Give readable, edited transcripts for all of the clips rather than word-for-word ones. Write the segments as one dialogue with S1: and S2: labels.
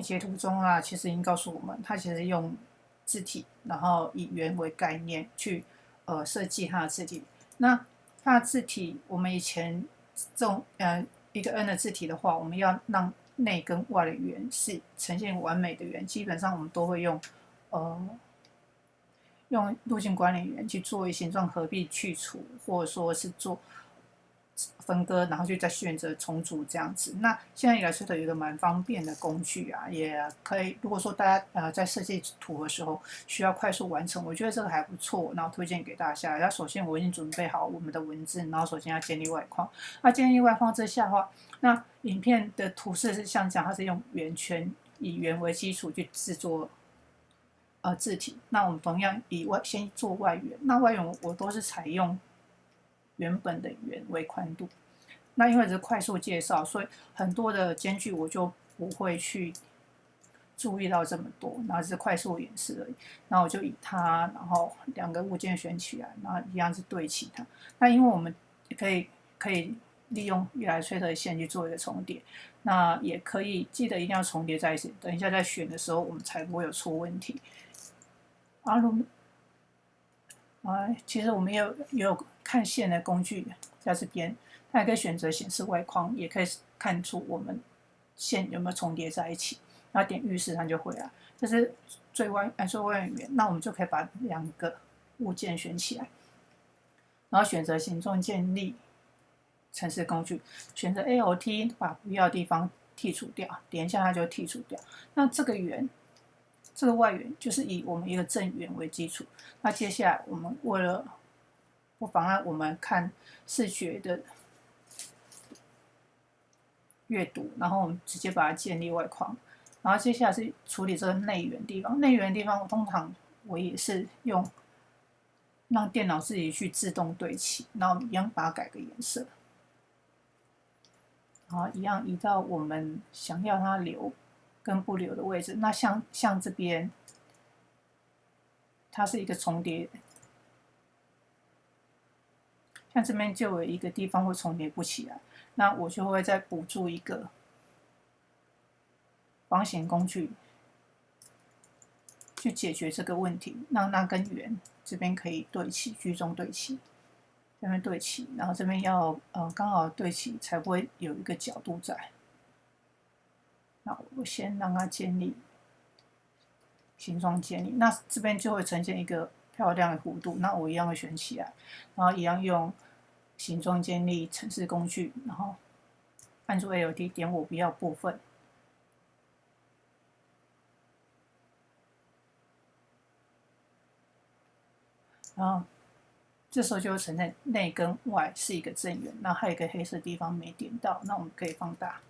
S1: 截图中啊，其实已经告诉我们，它其实用字体，然后以圆为概念去设计它的字体。那它的字体，我们以前这种一个 N 的字体的话，我们要让内跟外的圆是呈现完美的圆，基本上我们都会用路径管理员去做一形状合并去除，或者说是做分割，然后就再选择重组这样子。那现在 Illustrator 有一个蛮方便的工具啊，也可以。如果说大家在设计图的时候需要快速完成，我觉得这个还不错，然后推荐给大家。那首先我已经准备好我们的文字，然后首先要建立外框。那建立外框之下的话，那影片的图示是像讲，它是用圆圈以圆为基础去制作字体。那我们同样先做外圆，那外圆我都是采用原本的圆为宽度。那因为只是快速介绍，所以很多的间距我就不会去注意到这么多，然后只是快速演示而已。然后我就以它，然后两个物件选起来，然后一样是对齐它。那因为我们可以利用Illustrator的线去做一个重叠，那也可以记得一定要重叠在一起，等一下在选的时候我们才不会有出问题。其实我们也有看线的工具在这边，它也可以选择显示外框，也可以看出我们线有没有重叠在一起。然后点预示它就会了，这是最外圆，那我们就可以把两个物件选起来，然后选择形状建立程式工具，选择 ALT 把不要的地方剔除掉，点一下它就剔除掉。那这个圆。这个外圆就是以我们一个正圆为基础。那接下来我们为了不妨碍我们看视觉的阅读，然后我们直接把它建立外框。然后接下来是处理这个内圆地方。内圆地方通常我也是用让电脑自己去自动对齐，然后一样把它改个颜色，然后一样移到我们想要它留跟不留的位置。那像这边，它是一个重叠，像这边就有一个地方会重叠不起来，那我就会再补助一个方形工具去解决这个问题，让那根圆这边可以对齐，居中对齐，这边对齐，然后这边要刚好对齐，才不会有一个角度在。那我先让它建立形状建立，那这边就会呈现一个漂亮的弧度。那我一样会选起来，然后一样用形状建立程式工具，然后按住 ALT 点我不要部分。然后这时候就会呈现内跟外是一个正圆，那还有一个黑色地方没点到，那我们可以放大，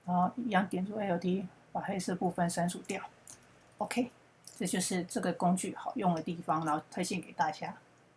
S1: 然后一样点住 ALT 把黑色部分删除掉。OK， 这就是这个工具好用的地方，然后推荐给大家。